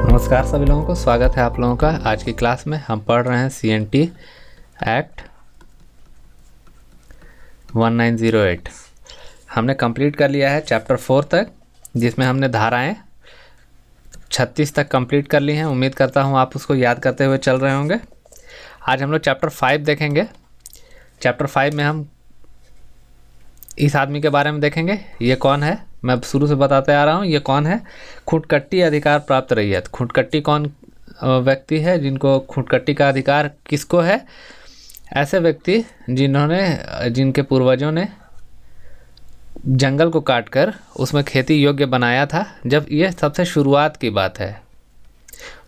नमस्कार सभी लोगों को, स्वागत है आप लोगों का। आज की क्लास में हम पढ़ रहे हैं CNT एक्ट 1908। हमने कंप्लीट कर लिया है चैप्टर 4 तक, जिसमें हमने धाराएं 36 तक कंप्लीट कर ली हैं। उम्मीद करता हूं आप उसको याद करते हुए चल रहे होंगे। आज हम लोग चैप्टर 5 देखेंगे। चैप्टर 5 में हम इस आदमी के बारे में देखेंगे। ये कौन है, मैं शुरू से बताते आ रहा हूँ। ये कौन है? खुटकट्टी अधिकार प्राप्त रैयत। खुटकट्टी कौन व्यक्ति है जिनको खुटकट्टी का अधिकार किसको है? ऐसे व्यक्ति जिनके पूर्वजों ने जंगल को काटकर उसमें खेती योग्य बनाया था। जब ये सबसे शुरुआत की बात है,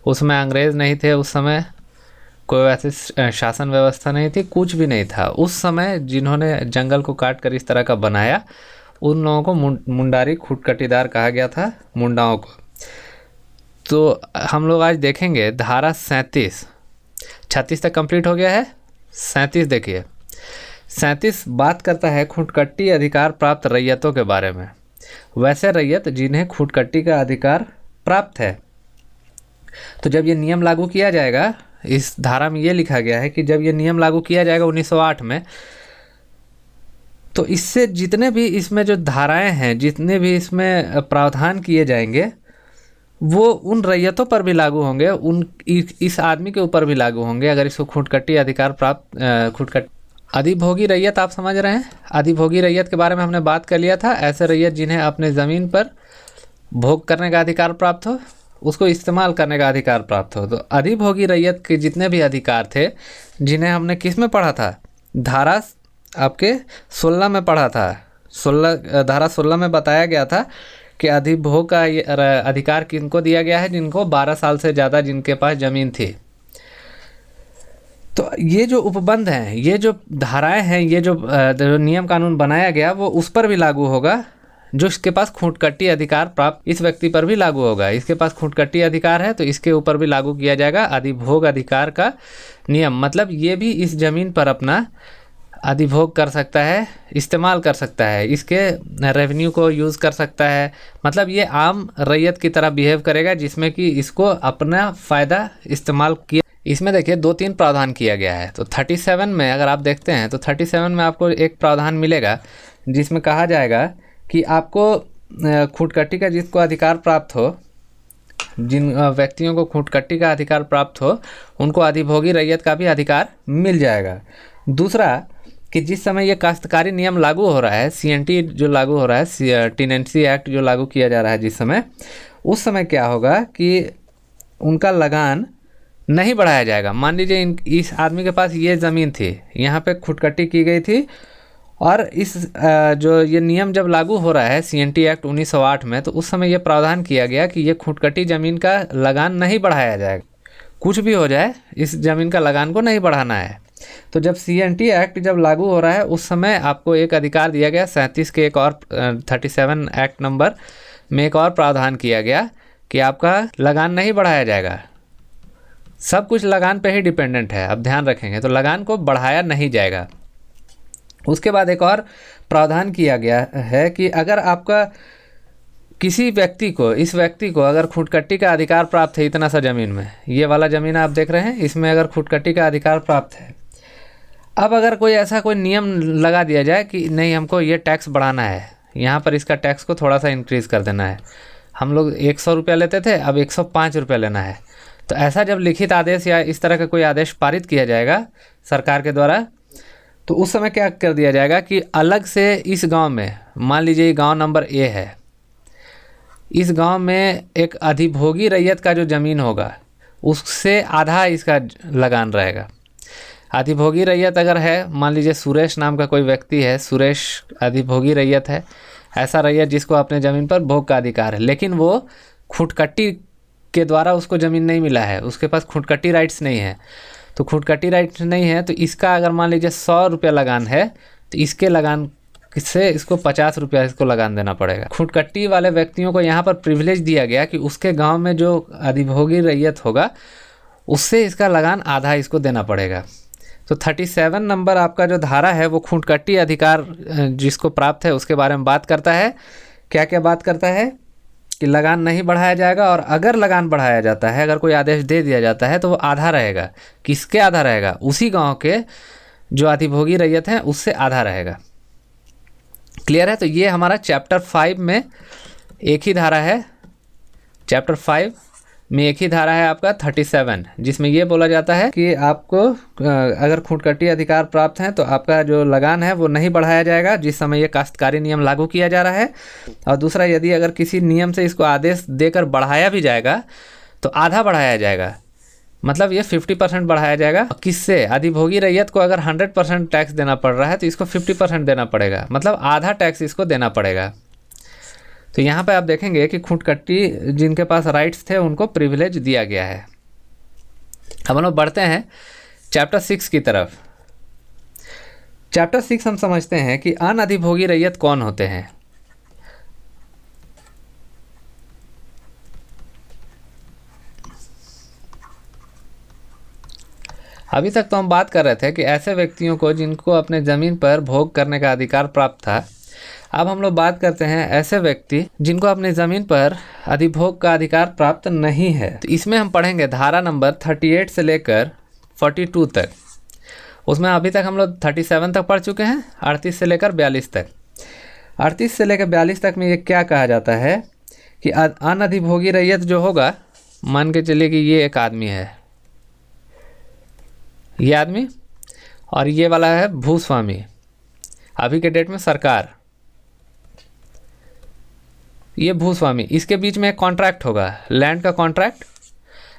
उसमें अंग्रेज़ नहीं थे, उस समय कोई वैसे शासन व्यवस्था नहीं थी, कुछ भी नहीं था। उस समय जिन्होंने जंगल को काट कर इस तरह का बनाया, उन लोगों को मुंडारी खुटकटीदार कहा गया था, मुंडाओं को। तो हम लोग आज देखेंगे धारा 36 तक कंप्लीट हो गया है। 37 देखिए। 37 बात करता है खुटकट्टी अधिकार प्राप्त रैयतों के बारे में। वैसे रैयत जिन्हें खुटकट्टी का अधिकार प्राप्त है। तो जब ये नियम लागू किया जाएगा, इस धारा में ये लिखा गया है कि जब ये नियम लागू किया जाएगा 1908 में, तो इससे जितने भी इसमें जो धाराएं हैं, जितने भी इसमें प्रावधान किए जाएंगे, वो उन रैयतों पर भी लागू होंगे, इस आदमी के ऊपर भी लागू होंगे अगर इसको खुटकट्टी अधिकार प्राप्त। अधिभोगी रैयत आप समझ रहे हैं। अधिभोगी रैयत के बारे में हमने बात कर लिया था। ऐसे रैयत जिन्हें अपने ज़मीन पर भोग करने का अधिकार प्राप्त हो, उसको इस्तेमाल करने का अधिकार प्राप्त हो। तो अधिभोगी रैयत के जितने भी अधिकार थे, जिन्हें हमने किस में पढ़ा था? धारा आपके 16 में पढ़ा था। धारा 16 में बताया गया था कि अधिभोग का अधिकार किनको दिया गया है? जिनको 12 साल से ज़्यादा जिनके पास ज़मीन थी। तो ये जो उपबंध हैं, ये जो धाराएं हैं, ये जो नियम कानून बनाया गया, वो उस पर भी लागू होगा जो इसके पास खुटकट्टी अधिकार प्राप्त, इस व्यक्ति पर भी लागू होगा। इसके पास खुटकट्टी अधिकार है तो इसके ऊपर भी लागू किया जाएगा अधिभोग अधिकार का नियम। मतलब ये भी इस ज़मीन पर अपना अधिभोग कर सकता है, इस्तेमाल कर सकता है, इसके रेवेन्यू को यूज़ कर सकता है। मतलब ये आम रैयत की तरह बिहेव करेगा, जिसमें कि इसको अपना फ़ायदा इस्तेमाल किया। इसमें देखिए 2-3 प्रावधान किया गया है। तो 37 में अगर आप देखते हैं तो 37 में आपको एक प्रावधान मिलेगा जिसमें कहा जाएगा कि आपको खुटकट्टी का जिसको अधिकार प्राप्त हो, जिन व्यक्तियों को खुटकट्टी का अधिकार प्राप्त हो, उनको अधिभोगी रैयत का भी अधिकार मिल जाएगा। दूसरा कि जिस समय ये काश्तकारी नियम लागू हो रहा है, CNT जो लागू हो रहा है, टेनेंसी एक्ट जो लागू किया जा रहा है जिस समय, उस समय क्या होगा कि उनका लगान नहीं बढ़ाया जाएगा। मान लीजिए इस आदमी के पास ये ज़मीन थी, यहाँ पे खुटकट्टी की गई थी, और इस जो ये नियम जब लागू हो रहा है CNT एक्ट 1908 में, तो उस समय ये प्रावधान किया गया कि ये खुटकट्टी ज़मीन का लगान नहीं बढ़ाया जाएगा। कुछ भी हो जाए, इस ज़मीन का लगान को नहीं बढ़ाना है। तो जब CNT एक्ट जब लागू हो रहा है, उस समय आपको एक अधिकार दिया गया। 37 के एक और 37 एक्ट नंबर में एक और प्रावधान किया गया कि आपका लगान नहीं बढ़ाया जाएगा। सब कुछ लगान पे ही डिपेंडेंट है, अब ध्यान रखेंगे। तो लगान को बढ़ाया नहीं जाएगा। उसके बाद एक और प्रावधान किया गया है कि अगर आपका किसी व्यक्ति को, इस व्यक्ति को अगर खुटकट्टी का अधिकार प्राप्त है इतना सा ज़मीन में, ये वाला ज़मीन आप देख रहे हैं, इसमें अगर खुटकट्टी का अधिकार प्राप्त है, अब अगर कोई ऐसा कोई नियम लगा दिया जाए कि नहीं, हमको ये टैक्स बढ़ाना है, यहाँ पर इसका टैक्स को थोड़ा सा इंक्रीज़ कर देना है, हम लोग 100 रुपया लेते थे, अब 105 रुपया लेना है। तो ऐसा जब लिखित आदेश या इस तरह का कोई आदेश पारित किया जाएगा सरकार के द्वारा, तो उस समय क्या कर दिया जाएगा कि अलग से इस गांव में, मान लीजिए गांव नंबर A है, इस गांव में एक अधिभोगी रैयत का जो ज़मीन होगा उससे आधा इसका लगान रहेगा। अधिभोगी रैयत अगर है, मान लीजिए सुरेश नाम का कोई व्यक्ति है, सुरेश अधिभोगी रैयत है, ऐसा रैयत जिसको अपने ज़मीन पर भोग का अधिकार है, लेकिन वो खुटकट्टी के द्वारा उसको ज़मीन नहीं मिला है, उसके पास खुटकटी राइट्स नहीं है। तो खुटकटी राइट्स नहीं है तो इसका अगर मान लीजिए 100 रुपया लगान है तो इसके लगान से इसको 50 रुपया इसको लगान देना पड़ेगा। खुटकट्टी वाले व्यक्तियों को यहाँ पर प्रिविलेज दिया गया कि उसके गांव में जो अधिभोगी रैयत होगा उससे इसका लगान आधा इसको देना पड़ेगा। तो 37 नंबर आपका जो धारा है वो खुटकट्टी अधिकार जिसको प्राप्त है उसके बारे में बात करता है। क्या क्या बात करता है कि लगान नहीं बढ़ाया जाएगा, और अगर लगान बढ़ाया जाता है, अगर कोई आदेश दे दिया जाता है तो वो आधा रहेगा। किसके आधा रहेगा? उसी गांव के जो अधिभोगी रैयत हैं उससे आधा रहेगा। क्लियर है? तो ये हमारा चैप्टर 5 में एक ही धारा है। चैप्टर 5 में एक ही धारा है आपका 37, जिसमें ये बोला जाता है कि आपको अगर खुटकटी अधिकार प्राप्त हैं तो आपका जो लगान है वो नहीं बढ़ाया जाएगा जिस समय ये काश्तकारी नियम लागू किया जा रहा है। और दूसरा, यदि अगर किसी नियम से इसको आदेश देकर बढ़ाया भी जाएगा तो आधा बढ़ाया जाएगा, मतलब ये 50% बढ़ाया जाएगा। किससे? अधिभोगी रैयत को अगर 100% टैक्स देना पड़ रहा है तो इसको 50% देना पड़ेगा, मतलब आधा टैक्स इसको देना पड़ेगा। तो यहाँ पे आप देखेंगे कि खुटकट्टी जिनके पास राइट्स थे उनको प्रिविलेज दिया गया है। अब हम लोग बढ़ते हैं चैप्टर 6 की तरफ। चैप्टर 6 हम समझते हैं कि अनअधिभोगी रैयत कौन होते हैं। अभी तक तो हम बात कर रहे थे कि ऐसे व्यक्तियों को जिनको अपने ज़मीन पर भोग करने का अधिकार प्राप्त था। अब हम लोग बात करते हैं ऐसे व्यक्ति जिनको अपनी ज़मीन पर अधिभोग का अधिकार प्राप्त नहीं है। तो इसमें हम पढ़ेंगे धारा नंबर 38 से लेकर 42 तक। उसमें अभी तक हम लोग 37 तक पढ़ चुके हैं, 38 से लेकर 42 तक। 38 से लेकर 42 तक में ये क्या कहा जाता है कि अनअधिभोगी रैयत जो होगा, मान के चलिए कि ये एक आदमी है, ये आदमी, और ये वाला है भूस्वामी, अभी के डेट में सरकार, ये भूस्वामी। इसके बीच में एक कॉन्ट्रैक्ट होगा, लैंड का कॉन्ट्रैक्ट।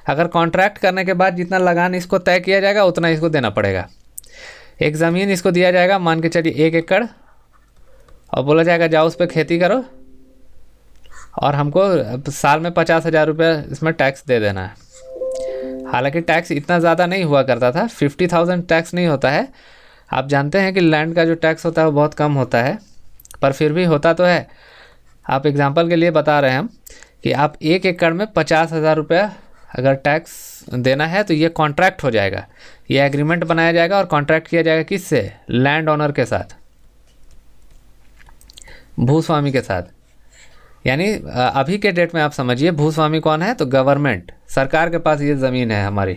अगर कॉन्ट्रैक्ट करने के बाद जितना लगान इसको तय किया जाएगा उतना इसको देना पड़ेगा। एक ज़मीन इसको दिया जाएगा, मान के चलिए 1 एकड़, और बोला जाएगा जाओ उस पर खेती करो और हमको साल में 50,000 रुपया इसमें टैक्स दे देना है। हालांकि टैक्स इतना ज़्यादा नहीं हुआ करता था, 50,000 टैक्स नहीं होता है। आप जानते हैं कि लैंड का जो टैक्स होता है वो बहुत कम होता है, पर फिर भी होता तो है। आप एग्जांपल के लिए बता रहे हैं हम कि आप 1 एकड़ में 50,000 रुपया अगर टैक्स देना है तो ये कॉन्ट्रैक्ट हो जाएगा, ये एग्रीमेंट बनाया जाएगा और कॉन्ट्रैक्ट किया जाएगा किससे? लैंड ओनर के साथ, भूस्वामी के साथ। यानी अभी के डेट में आप समझिए भूस्वामी कौन है? तो गवर्नमेंट, सरकार के पास ये ज़मीन है हमारी।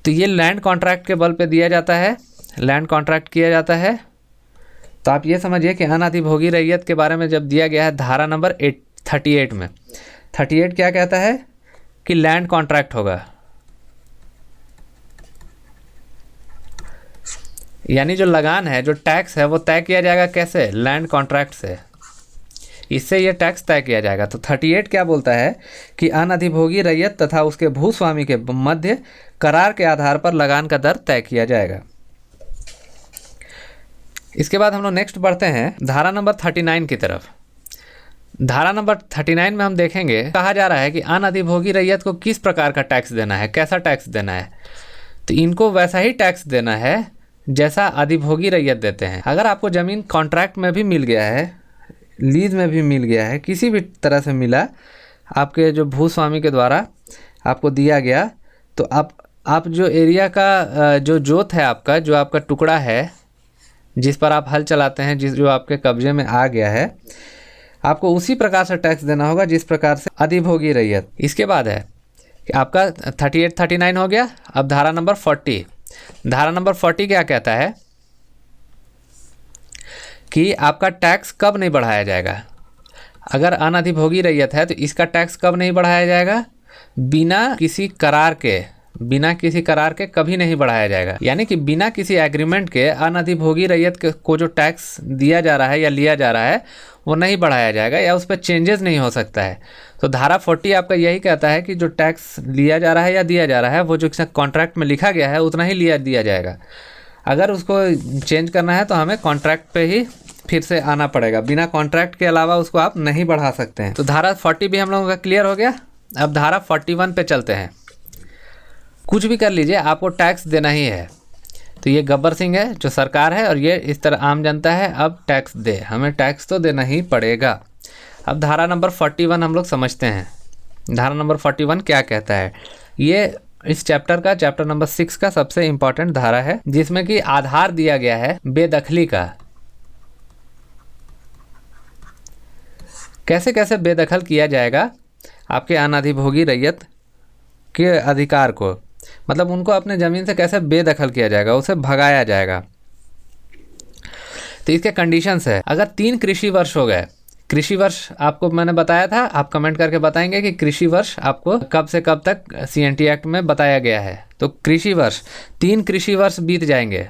तो ये लैंड कॉन्ट्रैक्ट के बल पे दिया जाता है, लैंड कॉन्ट्रैक्ट किया जाता है। तो आप ये समझिए कि अनअधिभोगी रैयत के बारे में जब दिया गया है धारा नंबर 38 में, 38 क्या कहता है कि लैंड कॉन्ट्रैक्ट होगा, यानी जो लगान है, जो टैक्स है वो तय किया जाएगा कैसे? लैंड कॉन्ट्रैक्ट से, इससे ये टैक्स तय किया जाएगा। तो 38 क्या बोलता है कि अनअधिभोगी रैयत तथा उसके भूस्वामी के मध्य करार के आधार पर लगान का दर तय किया जाएगा। इसके बाद हम लोग नेक्स्ट बढ़ते हैं धारा नंबर 39 की तरफ। धारा नंबर 39 में हम देखेंगे, कहा जा रहा है कि अनअधिभोगी रैयत को किस प्रकार का टैक्स देना है, कैसा टैक्स देना है। तो इनको वैसा ही टैक्स देना है जैसा अधिभोगी रैयत देते हैं। अगर आपको ज़मीन कॉन्ट्रैक्ट में भी मिल गया है, लीज में भी मिल गया है, किसी भी तरह से मिला, आपके जो भूस्वामी के द्वारा आपको दिया गया, तो आप जो एरिया का जो जोत है आपका, जो आपका टुकड़ा है जिस पर आप हल चलाते हैं, जो आपके कब्जे में आ गया है, आपको उसी प्रकार से टैक्स देना होगा जिस प्रकार से अधिभोगी रैयत। इसके बाद है कि आपका 38 39 हो गया। अब धारा नंबर 40, धारा नंबर 40 क्या कहता है कि आपका टैक्स कब नहीं बढ़ाया जाएगा। अगर अनअधिभोगी रैयत है तो इसका टैक्स कब नहीं बढ़ाया जाएगा? बिना किसी करार के कभी नहीं बढ़ाया जाएगा। यानी कि बिना किसी एग्रीमेंट के अनअधिभोगी रैयत को जो टैक्स दिया जा रहा है या लिया जा रहा है वो नहीं बढ़ाया जाएगा, या उस पर चेंजेस नहीं हो सकता है। तो धारा 40 आपका यही कहता है कि जो टैक्स लिया जा रहा है या दिया जा रहा है वो जो कॉन्ट्रैक्ट में लिखा गया है उतना ही दिया जाएगा। अगर उसको चेंज करना है तो हमें कॉन्ट्रैक्ट पे ही फिर से आना पड़ेगा, बिना कॉन्ट्रैक्ट के अलावा उसको आप नहीं बढ़ा सकते हैं। तो धारा 40 भी हम लोगों का क्लियर हो गया। अब धारा 41 पे चलते हैं। कुछ भी कर लीजिए, आपको टैक्स देना ही है। तो ये गब्बर सिंह है जो सरकार है, और ये इस तरह आम जनता है। अब टैक्स दे, हमें टैक्स तो देना ही पड़ेगा। अब धारा नंबर 41 हम लोग समझते हैं। धारा नंबर 41 क्या कहता है? ये इस चैप्टर नंबर 6 का सबसे इम्पॉर्टेंट धारा है, जिसमें कि आधार दिया गया है बेदखली का। कैसे कैसे बेदखल किया जाएगा आपके अनधिभोगी रैयत के अधिकार को, मतलब उनको अपने ज़मीन से कैसे बेदखल किया जाएगा, उसे भगाया जाएगा। तो इसके कंडीशंस है। अगर 3 कृषि वर्ष हो गए, कृषि वर्ष आपको मैंने बताया था, आप कमेंट करके बताएंगे कि कृषि वर्ष आपको कब से कब तक CNT एक्ट में बताया गया है। तो कृषि वर्ष, 3 कृषि वर्ष बीत जाएंगे।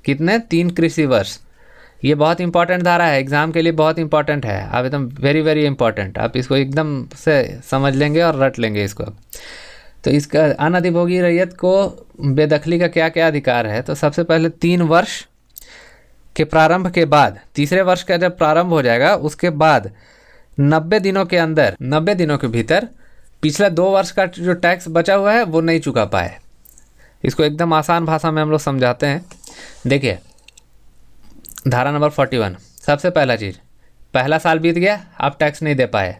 कितने? 3 कृषि वर्ष। ये बहुत इंपॉर्टेंट धारा है, एग्जाम के लिए बहुत इंपॉर्टेंट है। आप एकदम वेरी वेरी इंपॉर्टेंट, आप इसको एकदम से समझ लेंगे और रट लेंगे इसको। तो इसका अनधिभोगी रैयत को बेदखली का क्या क्या अधिकार है? तो सबसे पहले 3 वर्ष के प्रारंभ के बाद, तीसरे वर्ष का जब प्रारंभ हो जाएगा उसके बाद 90 दिनों के अंदर, 90 दिनों के भीतर पिछले 2 वर्ष का जो टैक्स बचा हुआ है वो नहीं चुका पाए। इसको एकदम आसान भाषा में हम लोग समझाते हैं। देखिए धारा नंबर 41, सबसे पहला चीज़, पहला साल बीत गया, आप टैक्स नहीं दे पाए।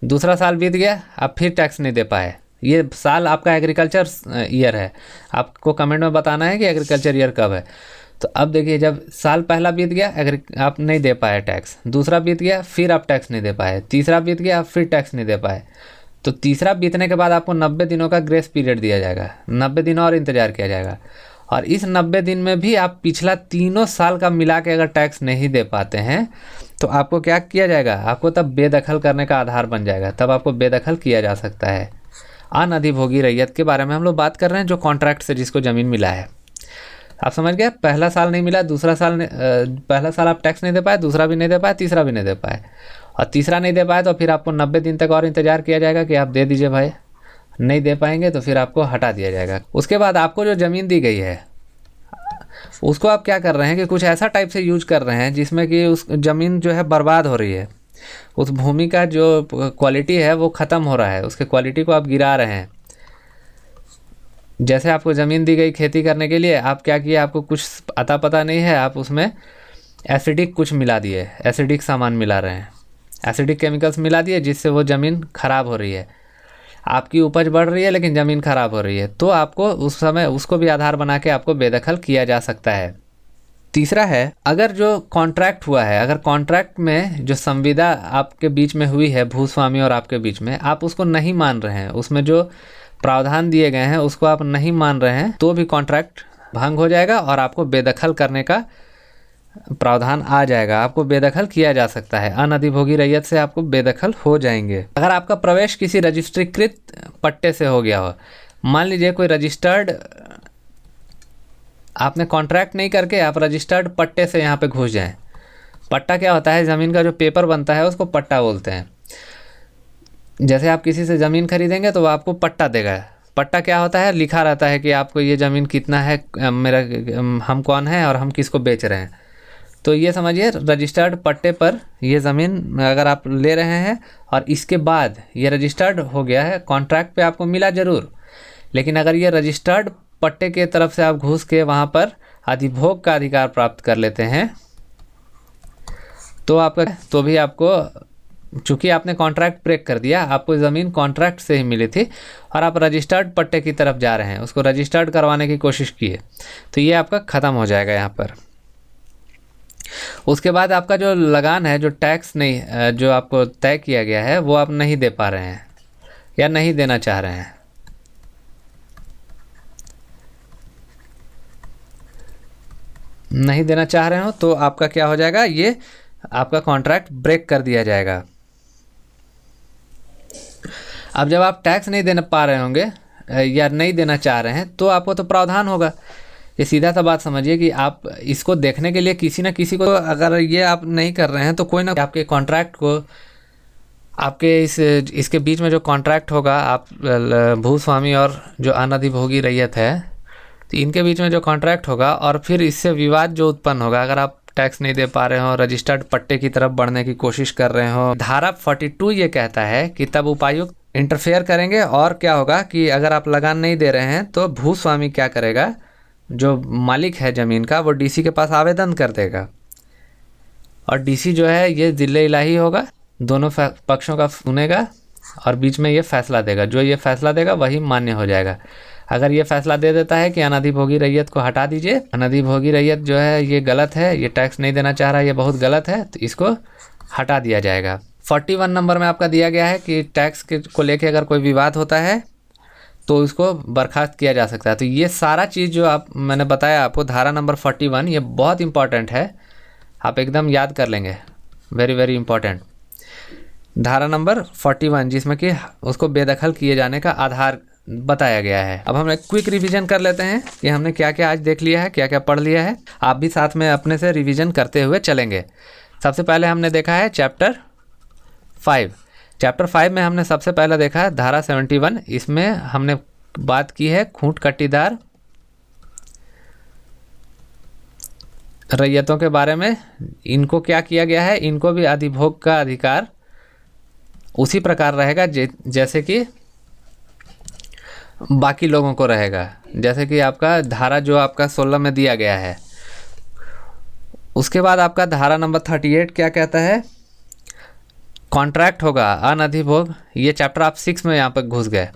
दूसरा साल बीत गया, आप फिर टैक्स नहीं दे पाए। ये साल आपका एग्रीकल्चर ईयर है, आपको कमेंट में बताना है कि एग्रीकल्चर ईयर कब है। तो अब देखिए, जब साल पहला बीत गया, आप नहीं दे पाए टैक्स, दूसरा बीत गया, फिर आप टैक्स नहीं दे पाए, तीसरा बीत गया, आप फिर टैक्स नहीं दे पाए। तो तीसरा बीतने के बाद आपको 90 दिनों का ग्रेस पीरियड दिया जाएगा, 90 दिन और इंतज़ार किया जाएगा। और इस 90 दिन में भी आप पिछला 3 साल का मिला के अगर टैक्स नहीं दे पाते हैं तो आपको क्या किया जाएगा? आपको तब बेदखल करने का आधार बन जाएगा, तब आपको बेदखल किया जा सकता है। अनधिभोगी रैयत के बारे में हम लोग बात कर रहे हैं, जो कॉन्ट्रैक्ट से जिसको ज़मीन मिला है। आप समझ गए? पहला साल नहीं मिला, दूसरा साल पहला साल आप टैक्स नहीं दे पाए, दूसरा भी नहीं दे पाए, तीसरा भी नहीं दे पाए, और तीसरा नहीं दे पाए तो फिर आपको 90 दिन तक और इंतज़ार किया जाएगा कि आप दे दीजिए भाई। नहीं दे पाएंगे तो फिर आपको हटा दिया जाएगा। उसके बाद आपको जो ज़मीन दी गई है उसको आप क्या कर रहे हैं कि कुछ ऐसा टाइप से यूज कर रहे हैं जिसमें कि उस ज़मीन जो है बर्बाद हो रही है, उस भूमि का जो क्वालिटी है वो ख़त्म हो रहा है, उसके क्वालिटी को आप गिरा रहे हैं। जैसे आपको ज़मीन दी गई खेती करने के लिए, आप क्या किए, आपको कुछ अता पता नहीं है, आप उसमें एसिडिक कुछ मिला दिए, एसिडिक सामान मिला रहे हैं, एसिडिक केमिकल्स मिला दिए, जिससे वो ज़मीन ख़राब हो रही है। आपकी उपज बढ़ रही है लेकिन ज़मीन ख़राब हो रही है, तो आपको उस समय उसको भी आधार बना के आपको बेदखल किया जा सकता है। तीसरा है, अगर जो कॉन्ट्रैक्ट हुआ है, अगर कॉन्ट्रैक्ट में जो संविदा आपके बीच में हुई है भूस्वामी और आपके बीच में, आप उसको नहीं मान रहे हैं, उसमें जो प्रावधान दिए गए हैं उसको आप नहीं मान रहे हैं, तो भी कॉन्ट्रैक्ट भंग हो जाएगा और आपको बेदखल करने का प्रावधान आ जाएगा, आपको बेदखल किया जा सकता है। अनधिभोगी रैयत से आपको बेदखल हो जाएंगे। अगर आपका प्रवेश किसी रजिस्ट्रीकृत पट्टे से हो गया हो, मान लीजिए कोई रजिस्टर्ड, आपने कॉन्ट्रैक्ट नहीं करके आप रजिस्टर्ड पट्टे से यहाँ पे घुस जाएं। पट्टा क्या होता है? ज़मीन का जो पेपर बनता है उसको पट्टा बोलते हैं। जैसे आप किसी से ज़मीन खरीदेंगे तो वो आपको पट्टा देगा। पट्टा क्या होता है? लिखा रहता है कि आपको ये ज़मीन कितना है, हम कौन है और हम किसको बेच रहे हैं। तो ये समझिए, रजिस्टर्ड पट्टे पर ये ज़मीन अगर आप ले रहे हैं और इसके बाद ये रजिस्टर्ड हो गया है, कॉन्ट्रैक्ट पे आपको मिला ज़रूर, लेकिन अगर ये रजिस्टर्ड पट्टे के तरफ से आप घुस के वहाँ पर अधिभोग का अधिकार प्राप्त कर लेते हैं तो भी आपको, चूँकि आपने कॉन्ट्रैक्ट ब्रेक कर दिया, आपको ज़मीन कॉन्ट्रैक्ट से ही मिली थी और आप रजिस्टर्ड पट्टे की तरफ जा रहे हैं, उसको रजिस्टर्ड करवाने की कोशिश किए, तो ये आपका ख़त्म हो जाएगा यहाँ पर। उसके बाद आपका जो लगान है, जो टैक्स नहीं, जो आपको तय किया गया है वो आप नहीं दे पा रहे हैं या नहीं देना चाह रहे हैं, नहीं देना चाह रहे हो, तो आपका क्या हो जाएगा? ये आपका कॉन्ट्रैक्ट ब्रेक कर दिया जाएगा। अब जब आप टैक्स नहीं देना पा रहे होंगे या नहीं देना चाह रहे हैं तो आपको तो प्रावधान होगा। ये सीधा सा बात समझिए कि आप इसको देखने के लिए किसी न किसी को, अगर ये आप नहीं कर रहे हैं तो कोई ना आपके कॉन्ट्रैक्ट को, आपके इसके बीच में जो कॉन्ट्रैक्ट होगा, आप भूस्वामी और जो अनधिभोगी रैयत है, तो इनके बीच में जो कॉन्ट्रैक्ट होगा और फिर इससे विवाद जो उत्पन्न होगा, अगर आप टैक्स नहीं दे पा रहे हो, रजिस्टर्ड पट्टे की तरफ बढ़ने की कोशिश कर रहे हो, धारा 42 ये कहता है कि तब उपायुक्त इंटरफेयर करेंगे। और क्या होगा कि अगर आप लगान नहीं दे रहे हैं तो भूस्वामी क्या करेगा, जो मालिक है ज़मीन का, वो डीसी के पास आवेदन कर देगा और डीसी जो है ये जिले इलाही होगा, दोनों पक्षों का सुनेगा और बीच में ये फैसला देगा। जो ये फैसला देगा वही मान्य हो जाएगा। अगर ये फैसला दे देता है कि अनधिभोगी रैयत को हटा दीजिए, अनधिभोगी रैयत जो है ये गलत है, ये टैक्स नहीं देना चाह रहा है, ये बहुत गलत है, तो इसको हटा दिया जाएगा। 41 नंबर में आपका दिया गया है कि टैक्स के को लेके अगर कोई विवाद होता है तो इसको बर्खास्त किया जा सकता है। तो ये सारा चीज़ जो मैंने बताया आपको, धारा नंबर 41, ये बहुत इंपॉर्टेंट है, आप एकदम याद कर लेंगे, वेरी वेरी इंपॉर्टेंट। धारा नंबर 41 जिसमें कि उसको बेदखल किए जाने का आधार बताया गया है। अब हम एक क्विक रिवीजन कर लेते हैं कि हमने क्या क्या आज देख लिया है, क्या क्या पढ़ लिया है। आप भी साथ में अपने से रिवीजन करते हुए चलेंगे। सबसे पहले हमने देखा है चैप्टर 5। चैप्टर 5 में हमने सबसे पहले देखा है धारा 71। इसमें हमने बात की है खूंट कट्टीदार रैयतों के बारे में। इनको क्या किया गया है, इनको भी अधिभोग का अधिकार उसी प्रकार रहेगा जैसे कि बाकी लोगों को रहेगा। जैसे कि आपका धारा जो आपका 16 में दिया गया है। उसके बाद आपका धारा नंबर 38 क्या कहता है, कॉन्ट्रैक्ट होगा अनधिभोग। ये चैप्टर आप 6 में यहाँ पर घुस गए।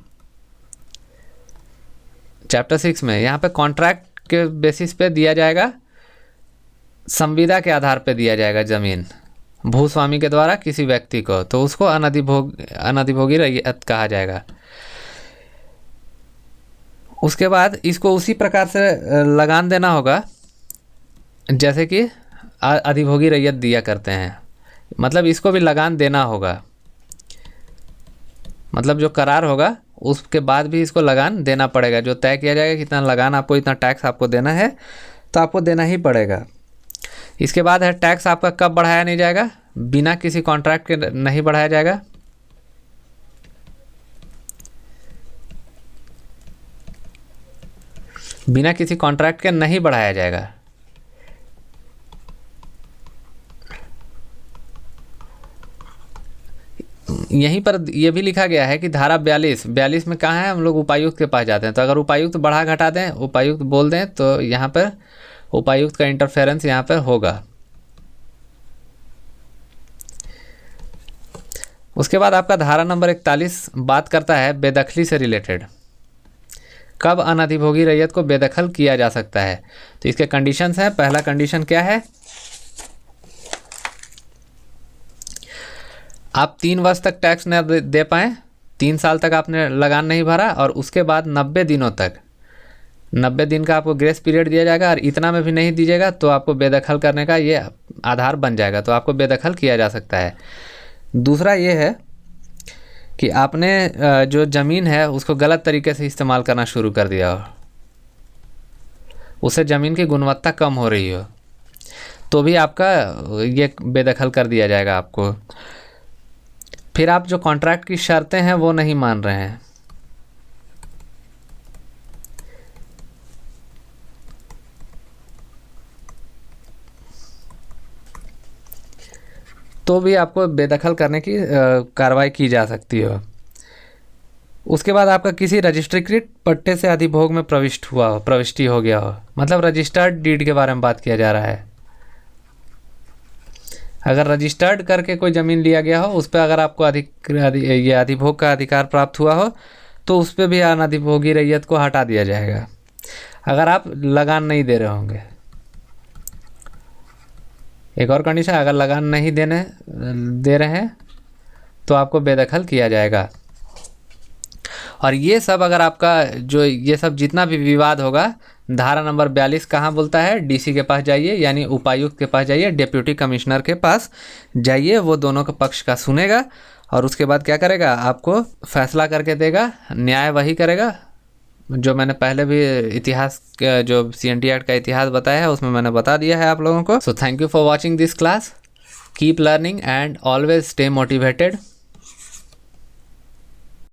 चैप्टर 6 में यहाँ पे कॉन्ट्रैक्ट के बेसिस पे दिया जाएगा, संविदा के आधार पे दिया जाएगा ज़मीन भूस्वामी के द्वारा किसी व्यक्ति को, तो उसको अनधिभोगी रैयत कहा जाएगा। उसके बाद इसको उसी प्रकार से लगान देना होगा जैसे कि अधिभोगी रैयत दिया करते हैं। मतलब इसको भी लगान देना होगा, मतलब जो करार होगा उसके बाद भी इसको लगान देना पड़ेगा। जो तय किया जाएगा कितना लगान आपको, इतना टैक्स आपको देना है, तो आपको देना ही पड़ेगा। इसके बाद है टैक्स आपका कब बढ़ाया नहीं जाएगा, बिना किसी कॉन्ट्रैक्ट के नहीं बढ़ाया जाएगा। बिना किसी कॉन्ट्रैक्ट के नहीं बढ़ाया जाएगा। यहीं पर यह भी लिखा गया है कि धारा 42 में कहाँ है, हम लोग उपायुक्त के पास जाते हैं। तो अगर उपायुक्त बढ़ा घटा दें, उपायुक्त बोल दें, तो यहाँ पर उपायुक्त का इंटरफेरेंस यहाँ पर होगा। उसके बाद आपका धारा नंबर 41 बात करता है बेदखली से रिलेटेड, कब अनधिभोगी रैयत को बेदखल किया जा सकता है। तो इसके कंडीशंस हैं। पहला कंडीशन क्या है, आप 3 वर्ष तक टैक्स न दे पाएँ, 3 साल तक आपने लगान नहीं भरा, और उसके बाद 90 दिनों तक, 90 दिन का आपको ग्रेस पीरियड दिया जाएगा, और इतना में भी नहीं दीजिएगा तो आपको बेदखल करने का ये आधार बन जाएगा, तो आपको बेदखल किया जा सकता है। दूसरा ये है कि आपने जो ज़मीन है उसको गलत तरीके से इस्तेमाल करना शुरू कर दिया हो, उससे ज़मीन की गुणवत्ता कम हो रही हो, तो भी आपका ये बेदखल कर दिया जाएगा आपको। फिर आप जो कॉन्ट्रैक्ट की शर्तें हैं वो नहीं मान रहे हैं, तो भी आपको बेदखल करने की कार्रवाई की जा सकती है। उसके बाद आपका किसी रजिस्ट्रीकृत पट्टे से अधिभोग में प्रविष्टि हो गया हो, मतलब रजिस्टर्ड डीड के बारे में बात किया जा रहा है। अगर रजिस्टर्ड करके कोई ज़मीन लिया गया हो, उस पर अगर आपको ये अधिभोग का अधिकार प्राप्त हुआ हो, तो उस पर भी अनधिभोगी रैयत को हटा दिया जाएगा अगर आप लगान नहीं दे रहे होंगे। एक और कंडीशन, अगर लगान नहीं दे रहे हैं तो आपको बेदखल किया जाएगा। और ये सब अगर आपका जो ये सब जितना भी विवाद होगा, धारा नंबर 42 कहाँ बोलता है, डीसी के पास जाइए, यानी उपायुक्त के पास जाइए, डिप्टी कमिश्नर के पास जाइए, वो दोनों का पक्ष का सुनेगा और उसके बाद क्या करेगा, आपको फैसला करके देगा। न्याय वही करेगा जो मैंने पहले भी इतिहास जो CNT एक्ट का इतिहास बताया है उसमें मैंने बता दिया है आप लोगों को। So thank you for watching this class, keep learning and always stay motivated.